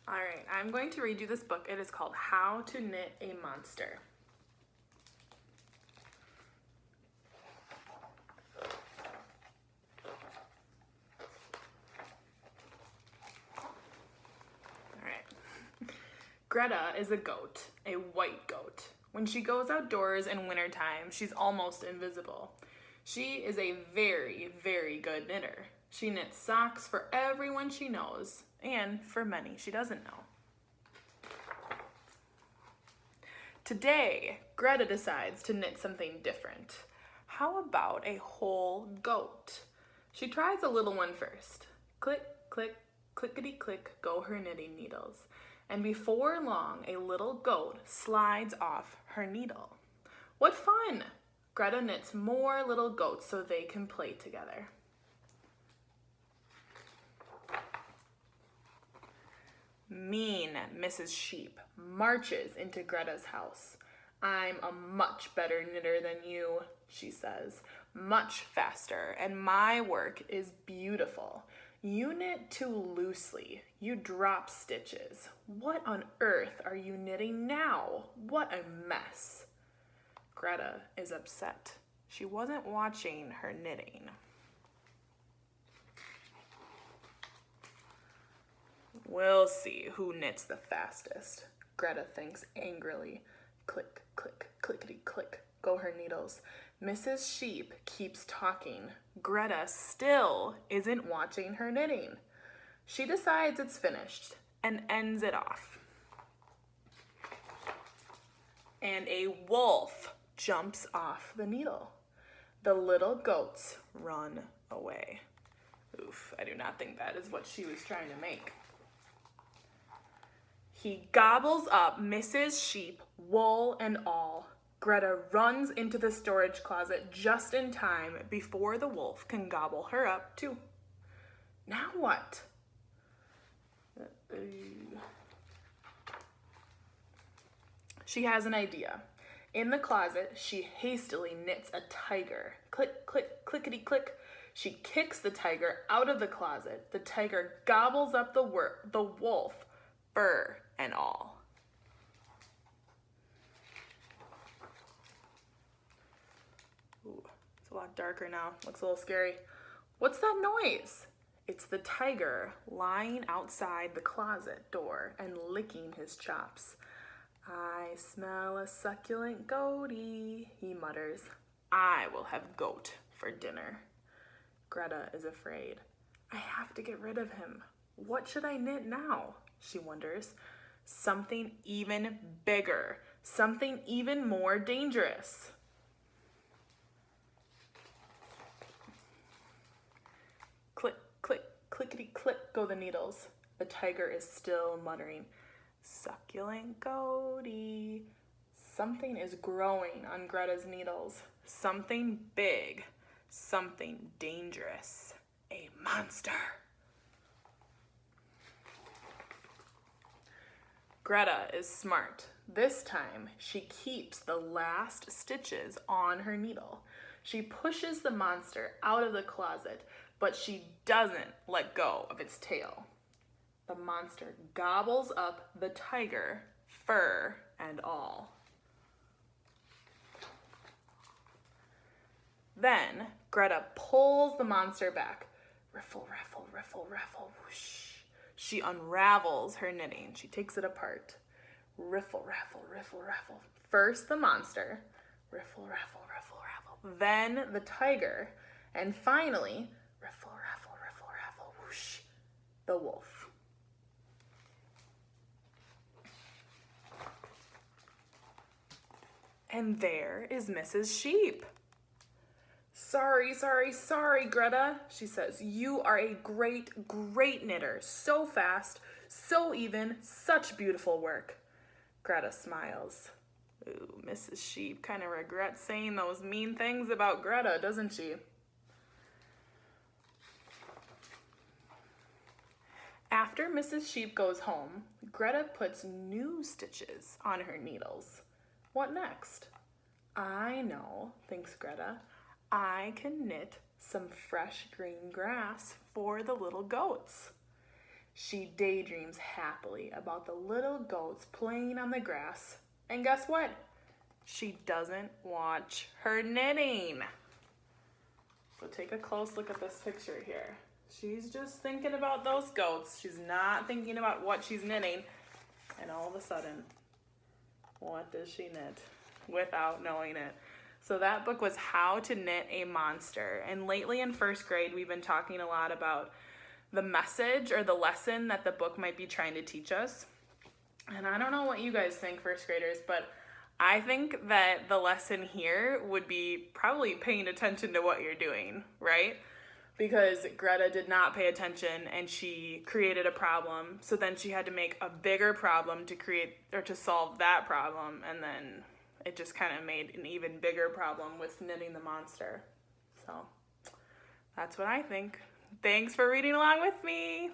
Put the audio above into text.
All right, I'm going to read you this book. It is called How to Knit a Monster. All right. Greta is a goat, a white goat. When she goes outdoors in wintertime, she's almost invisible. She is a very, very good knitter. She knits socks for everyone she knows, and for many she doesn't know. Today, Greta decides to knit something different. How about a whole goat? She tries a little one first. Click, click, clickety click go her knitting needles. And before long, a little goat slides off her needle. What fun! Greta knits more little goats so they can play together. Mean Mrs. Sheep marches into Greta's house. I'm a much better knitter than you, she says, much faster, and my work is beautiful. You knit too loosely. You drop stitches. What on earth are you knitting now? What a mess. Greta is upset. She wasn't watching her knitting. We'll see who knits the fastest, Greta thinks angrily. Click, click, clickety click go her needles. Mrs. Sheep keeps talking. Greta still isn't watching her knitting. She decides it's finished and ends it off. And a wolf jumps off the needle. The little goats run away. Oof, I do not think that is what she was trying to make. He gobbles up Mrs. Sheep, wool and all. Greta runs into the storage closet just in time before the wolf can gobble her up too. Now what? She has an idea. In the closet, she hastily knits a tiger. Click, click, clickety click. She kicks the tiger out of the closet. The tiger gobbles up the wolf, fur and all. Ooh, it's a lot darker now. Looks a little scary. What's that noise? It's the tiger lying outside the closet door and licking his chops. I smell a succulent goatie, he mutters. I will have goat for dinner. Greta is afraid. I have to get rid of him. What should I knit now? She wonders. Something even bigger, something even more dangerous. Click, click, clickety click go the needles. The tiger is still muttering. Succulent goatie. Something is growing on Greta's needles. Something big, something dangerous. A monster. Greta is smart. This time, she keeps the last stitches on her needle. She pushes the monster out of the closet, but she doesn't let go of its tail. The monster gobbles up the tiger, fur and all. Then Greta pulls the monster back. Riffle, raffle, riffle, raffle, whoosh. She unravels her knitting. She takes it apart. Riffle, raffle, riffle, raffle. First the monster. Riffle, raffle, riffle, raffle. Then the tiger. And finally, riffle, raffle, riffle, raffle, whoosh, the wolf. And there is Mrs. Sheep. Sorry, Greta, she says. You are a great, great knitter. So fast, so even, such beautiful work. Greta smiles. Ooh, Mrs. Sheep kind of regrets saying those mean things about Greta, doesn't she? After Mrs. Sheep goes home, Greta puts new stitches on her needles. What next? I know, thinks Greta. I can knit some fresh green grass for the little goats. She daydreams happily about the little goats playing on the grass. And guess what? She doesn't watch her knitting. So take a close look at this picture here. She's just thinking about those goats. She's not thinking about what she's knitting. And all of a sudden, what does she knit without knowing it? So that book was How to Knit a Monster. And lately in first grade, we've been talking a lot about the message or the lesson that the book might be trying to teach us. And I don't know what you guys think, first graders, but I think that the lesson here would be probably paying attention to what you're doing, right? Because Greta did not pay attention and she created a problem. So then she had to make a bigger problem to create or to solve that problem. And then it just kind of made an even bigger problem with knitting the monster. So that's what I think. Thanks for reading along with me.